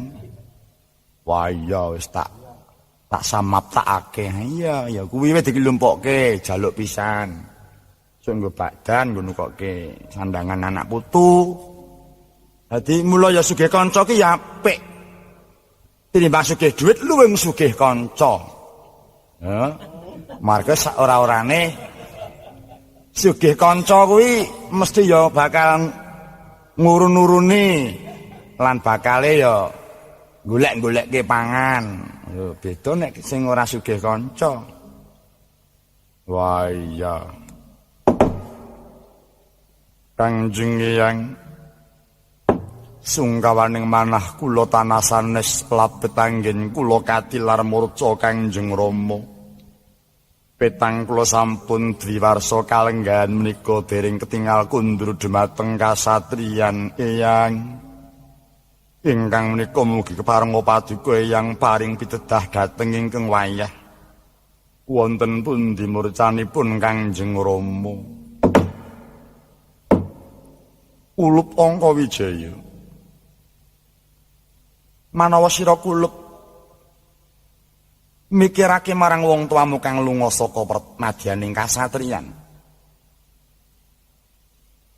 A: Wah iya wis tak samaptakake. Iya ya kuwi wis dikelumpukke jaluk pisan. Sungguh bakdan ngono kokke sandangan anak putu. Dadi mula ya sugih kanca ki ya apik. Tinimbang sugih dhuwit luwih sugih kanca. Ya. Marga sak ora-orane sugih kanca kuwi mesti ya bakal ngurun-uruni lan bakale ya golek-golekke pangan. Yo beda nek sing ora sugih kanca. Wah iya. Kanjeng Hyang sungkawaning manah kula tanah sanes labet anggen kula katilar murca Kanjeng Rama. Petang kula sampun dwiwarsa kalenggahan menika dereng ketingal kundur dhumateng kasatriyan Hyang. Ingkang menika mugi keparenga paduka Hyang paring pitedah dhateng ingkang wayah. Wonten pundi murcanipun Kanjeng Rama? Ulup Angka Wijaya. Manawa sira kulup mikirake marang wong tuamu kang lunga saka madyaning kasatriyan.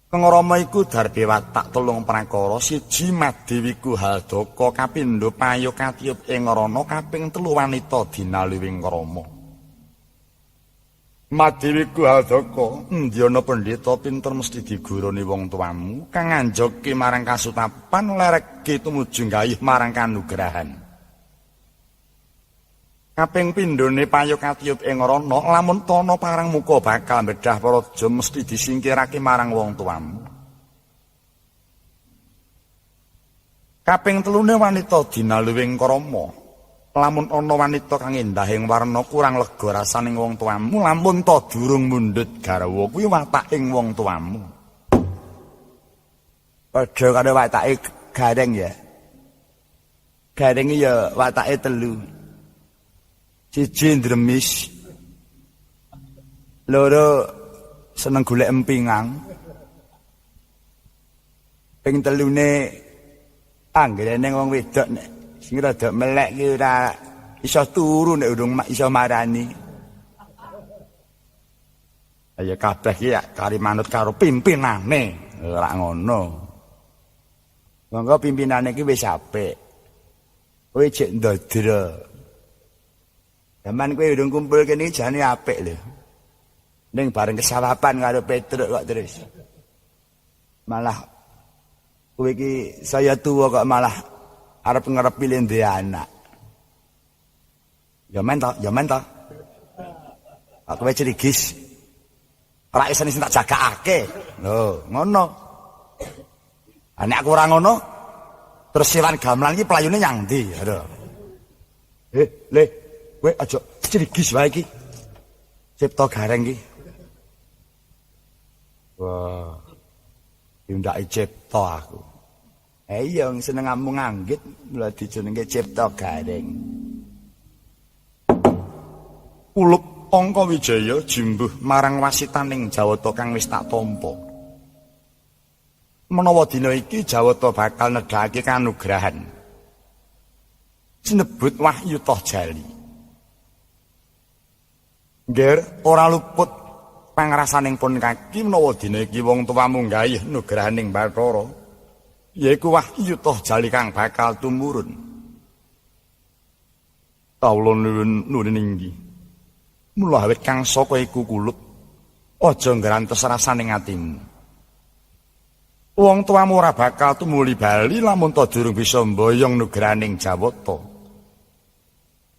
A: Kang Rama iku darbe watak 3 prakara, 1 Madewiku Haldaka, kapindho payo katiyup ing rana, kaping 3 wanita dinaluwing krama. Madewiku Haldaka, endi ana pendeta pinter mesti diguruni wong tuamu kang nganjokke marang kasutapan, lerekke tumuju gayuh marang kanugrahan. Kaping pindhone payo katiyup ing rana, lamun tana parang muka bakal mbedhah praja mesti disingkirake marang wong tuamu. Kaping 3 wanita dinaluwing krama. Lamun ana wanita kang endahing warna kurang lega rasaning wong tuamu, lamun ta durung mundhut garwa kuwi wataking wong tuamu. Padha karo watake gareng ya. Gareng ya watake 3. 1 ndremis. 2 seneng golek empingang. Ping 3ne anggrene wong wedok nek sing rada melek ki ora iso turu nek urung iso marani. Ya kabeh ki kari manut karo pimpinane, ora ngono. Monggo pimpinane ki wis apik. Kowe jek ndadra. Zaman kowe urung kumpul kene jane apik lho. Ning bareng kesawapan karo Petruk kok terus. Malah kowe iki saya tua kok malah arep ngarep pilih ndek anak. Ya men to. Aku wis cerigis. Ora isine sing tak jagakake. Lho, ngono. Nek aku ora ngono, terus Siwan Gamelan iki playune nyang ndi? Lho. Le, kowe aja cerigis wae iki. Cipta Gareng iki. Wah. Ndake cipta aku. Iya, seneng ngambung anggit, mula dijenenge Cipta Gareng. Ulup Angka Wijaya jimbuh marang wasitaning Jawata kang wis tak tampa. Menawa dina iki Jawata bakal nedhake kanugrahan. Sinebut Wahyu Toh Jali. Ngger ora luput pangrasaning pun kaki menawa dina iki wong tuamu nggayuh nugrahaning Bathara. Yaiku Wahyu Toh Jali kang bakal tumurun. Kawula nuwun inggih. Mula awit kang saka iku kulup, aja ngrantes rasaning atimu. Wong tuamu ora bakal tumuli bali lamun ta durung bisa mboyong nugrahaning Jawata.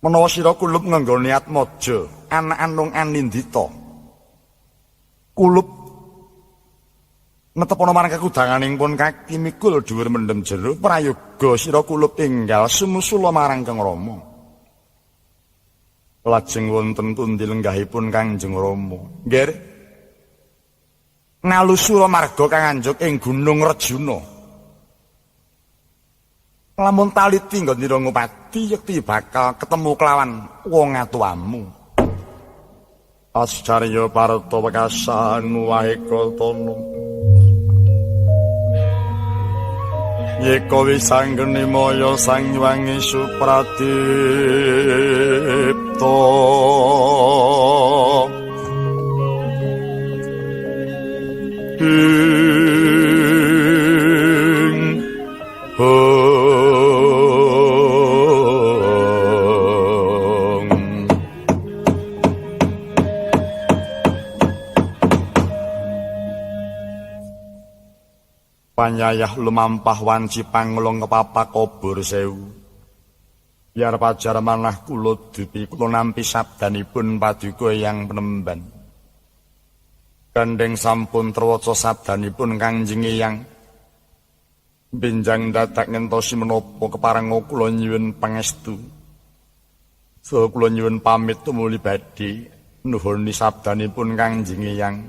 A: Menawa sira kulup nganggo niat maja, anak anung anindita. Kulup Netepono marang kekudanganing pun kaki mikul dhuwur mendem jero prayoga sira kulup enggal sumusula marang Kang Rama. Lajeng wonten pundi lenggahipun Kangjeng Rama? Nggih. Ngalusura marga Kang Anjuk ing Gunung Rejuna. Lamun taliti nggonira ngupati yekti bakal ketemu kelawan wong atuamu. Ascarya parta wekasan wae Kratono. Yeka wisanggeni maya sang nyuwangi Supradipta. Panyayah lumampah wanci panglong kepapak obor sewu. Biar pajar manah kula dupi kula nampi sabdanipun paduka yang penemban. Gandeng sampun terwaca sabdanipun Kangjeng Eyang. Benjang dadak ngentosi menapa keparenga kula nyuwun pangestu. Saha kula nyuwun pamit tumuli badhe nuhuni sabdanipun Kangjeng Eyang.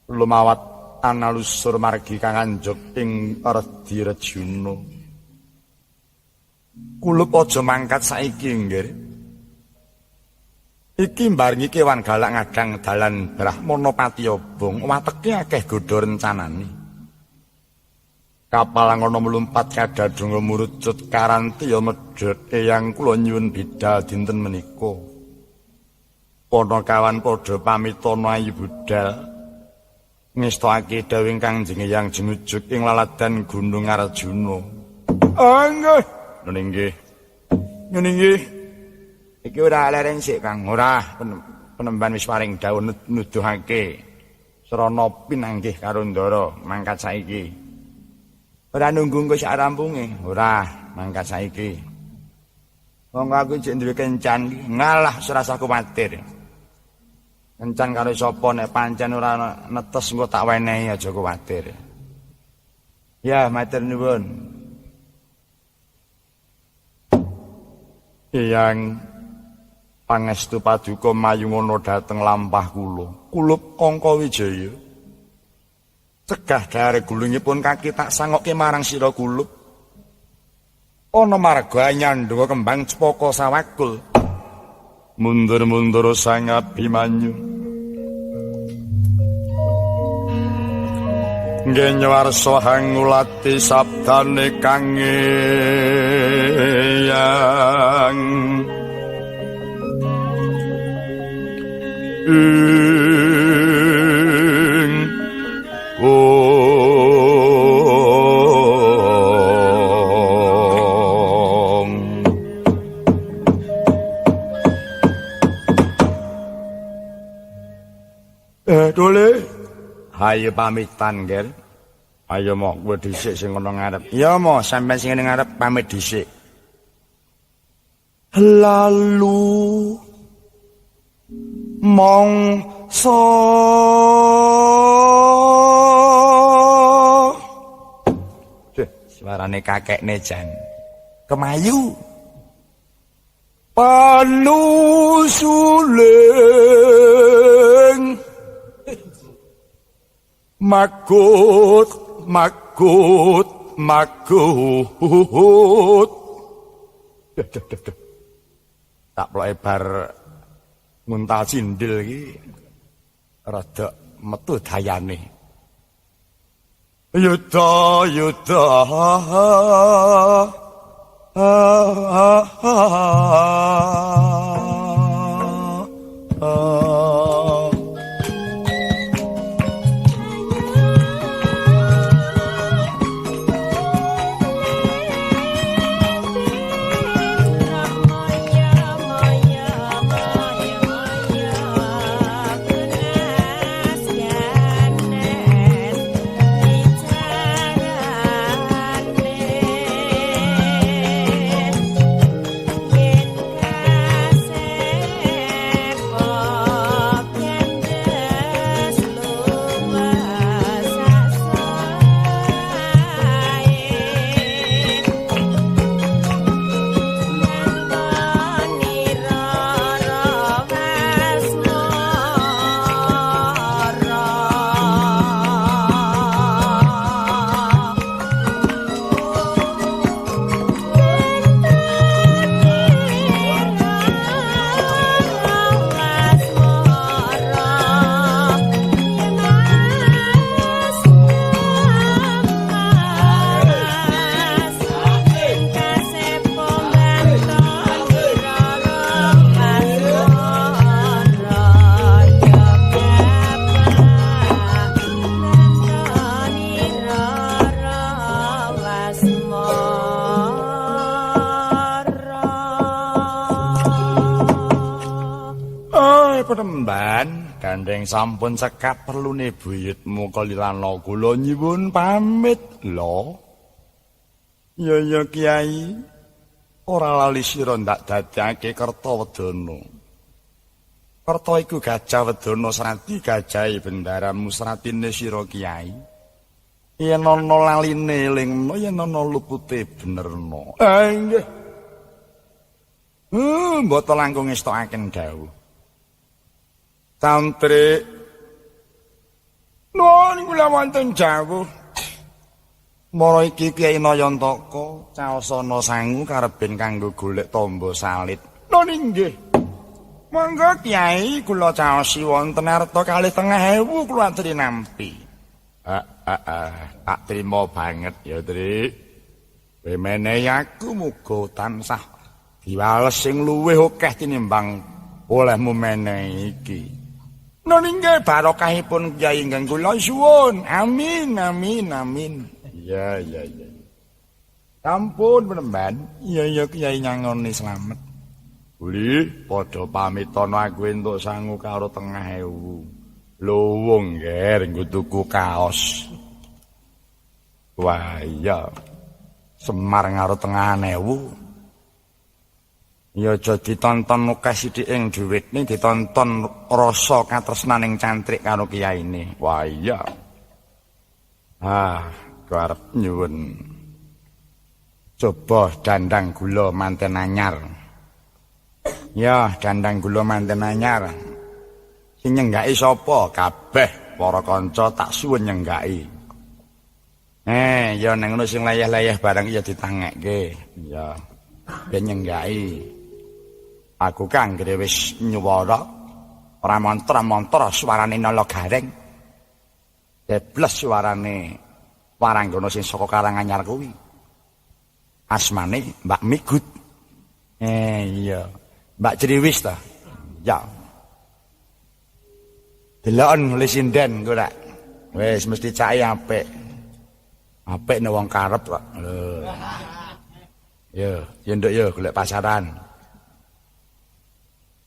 A: Lumawat analusur margi Kang Anjuk ing Redi Rejuna. Kulup aja mangkat saiki nggih. Iki mbarengi kewan galak ngadang dalan Brahmana Patiobong wateke akeh godha rencanane. Kapal ngono mlumpat kadadonga murucut karantiya medhot eyang kula nyuwun bidal dinten menika. Ponokawan padha pamitana ayu budal. Ngestokake dawuh Kangjeng Eyang jumujuk ing laladan Gunung Arjuna. Nggih. Ngene nggih. Iki ora lereng sik Kang, ora penemban wis paring dawuh nuduhake srana pinanggih karo Ndara mangkat saiki. Ora nunggu engko sak rampunge, ora mangkat saiki. Wong aku jek duwe kencan, ngalah ora usah kuwatir. Kencan karo sapa nek pancen ora netes engko tak wenehi aja kuwatir. Ya, matur nuwun. Eyang pangestu paduka mayungono dhateng lampah kula. Kulup Angka Wijaya. Cegah dare gulungipun kaki tak sangokke marang sira kulup. Ana marga nyandha kembang cepaka sawakul. Mundur-mundur sang Abimanyu. Ngenywarsa hangulati sabdane Kang Eyang.
B: Dole.
A: Hayu pamitan, Ger. Ayo mok kowe dhisik sing ana ngarep. Ya mo, sampean sing ning ngarep pamit dhisik.
B: Lalu mongso
A: suarane kakekne jan. Kemayu.
B: Panusuling makut
A: tak ploke bar nguntal cindil iki rada metu dayane.
B: Yuda
C: Oh
A: gandeng sampun cekap perlune buyutmu kelilana kula nyuwun pamit lho. Ya Kiai. Ora lali sira ndak dadake Kertawedana. Kerta iku Gajah Wedana Srati gajahe bendaramu Sratine sira Kiai. Yen ana laline elingna, yen ana lupute benerna. Nggih. Mboten langkung ngestokaken dawuh. Santri nuwun kula wonten jawuh. Mara iki Kyai Nayantaka caosana sangu kareben kanggo golek tamba salit. Nun inggih. Monggo Kyai kula caosi wonten arta 2.500 kula aturi nampi. Tak trima banget ya, Trik. Kowe menehi aku muga tansah diwales sing luwih akeh tinimbang olehmu menehi iki. Nun inggih barokahipun Kyai ingkang kula suwun. Amin amin amin. Ya. Sampun penemban. Iya Kyai nyangoni slamet. Uli padha pamitana aku entuk sangu karo 2.500. Luwung nggih nggo tuku kaos. Wah iya. Semar karo 2.500. Ya aja ditonton akeh sithik ing dhuwitne, ditonton rasa katresnaning cantrik karo kiyaine. Wah iya. Arep nyuwun. Coba dandang gula manten anyar. Ya, dandang gula manten anyar. Sing nyenggaki sapa? Kabeh para kanca tak suwun nyenggaki. Ya nang ngono sing layah-layah barang ya ditangekke. Ya. Ben nyenggaki. Aku kang wis nyuwara ora montor-montor suarane nala gareng. Debles suarane Waranggono sing saka Karanganyar kuwi. Asmane Mbak Migut. Iya. Mbak Jeriwis ta? Ya. Deloken nulis sinden kok rek. Wis mesti cake apik. Apik nek wong karep kok. Lho. Ya nduk ya golek pasaran.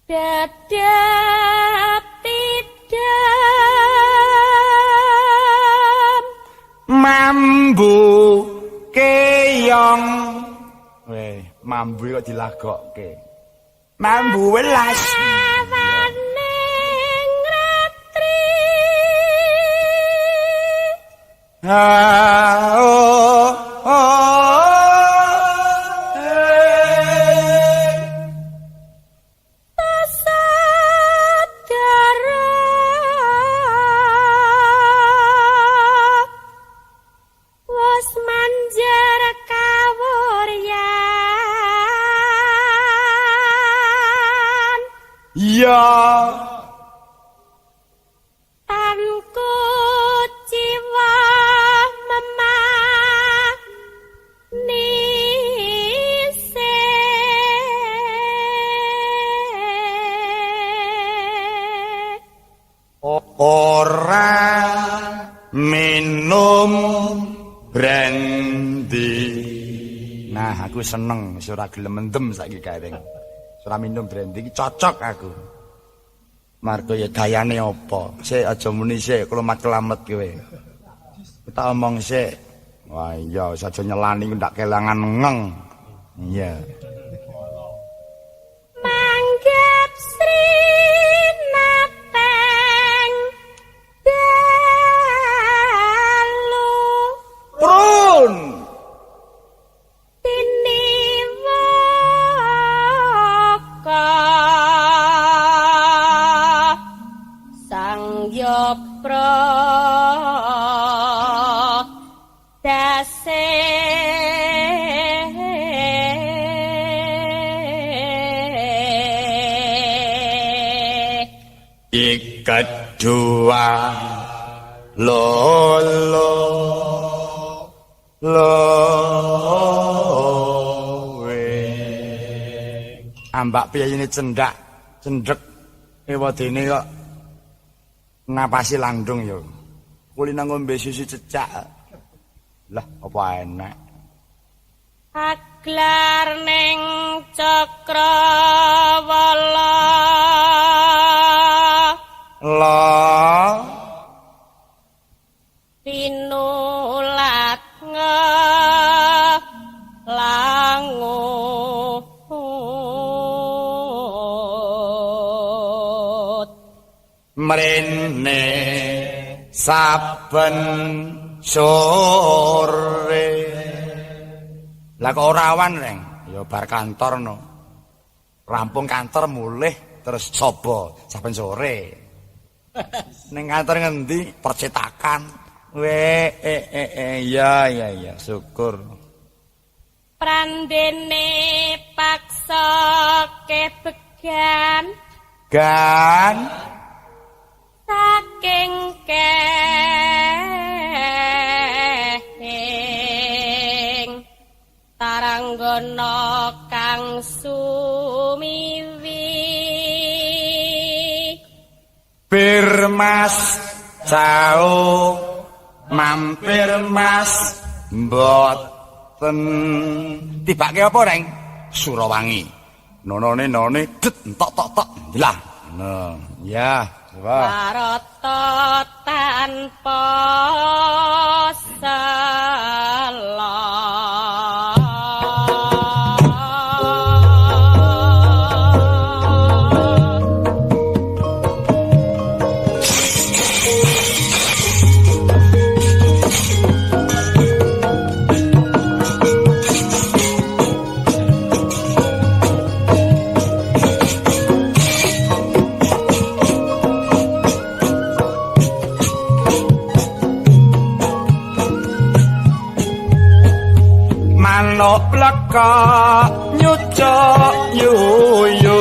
C: Dadap tidak
A: mambu keong. Mambu kok dilagokke. Mambu welas.
C: Awaning ratri.
A: Ora minum brandy. Nah, aku seneng wis ora gelem mendem saiki gareng. Ora minum brandy iki cocok aku. Margo ya gayane apa? Sik aja muni sik kelamat-kelamet kowe. Tak omong sik. Wah iya wis aja nyelani ndak kelangan ngeng. Iya.
C: Manggap Sri Napeng dalu
A: Prun.
C: tiniwaka sang yopra dase
A: Ikat dua lolo ambak piyayine cendhek ewadene kok napasi landung ya kulina ngombe susu cecak lah apa enak
C: aglar ning cakrawala
A: La
C: pinulat langut
A: mrene saben sore. Lah kok ora awan, Reng? Ya bar kantor no. Rampung kantor mulih terus coba saben sore. Ning kantor ngendi? Percetakan. Ya, syukur.
C: prandene paksa kebegan
A: Gan
C: saking kehing taranggana kang sumiwi
A: Pirmas Cao mampir Mas mboten tibake apa Reng? Surawangi. Nonone det entok lah. Nah, ya, coba.
C: Parata tanpa salah.
B: Manuk pleka nyucuk yuyu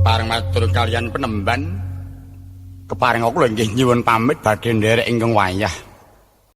A: kepareng matur kalian penemban. Kepareng aku lho nggih nyuwun pamit badhe nderek ingkang wayah.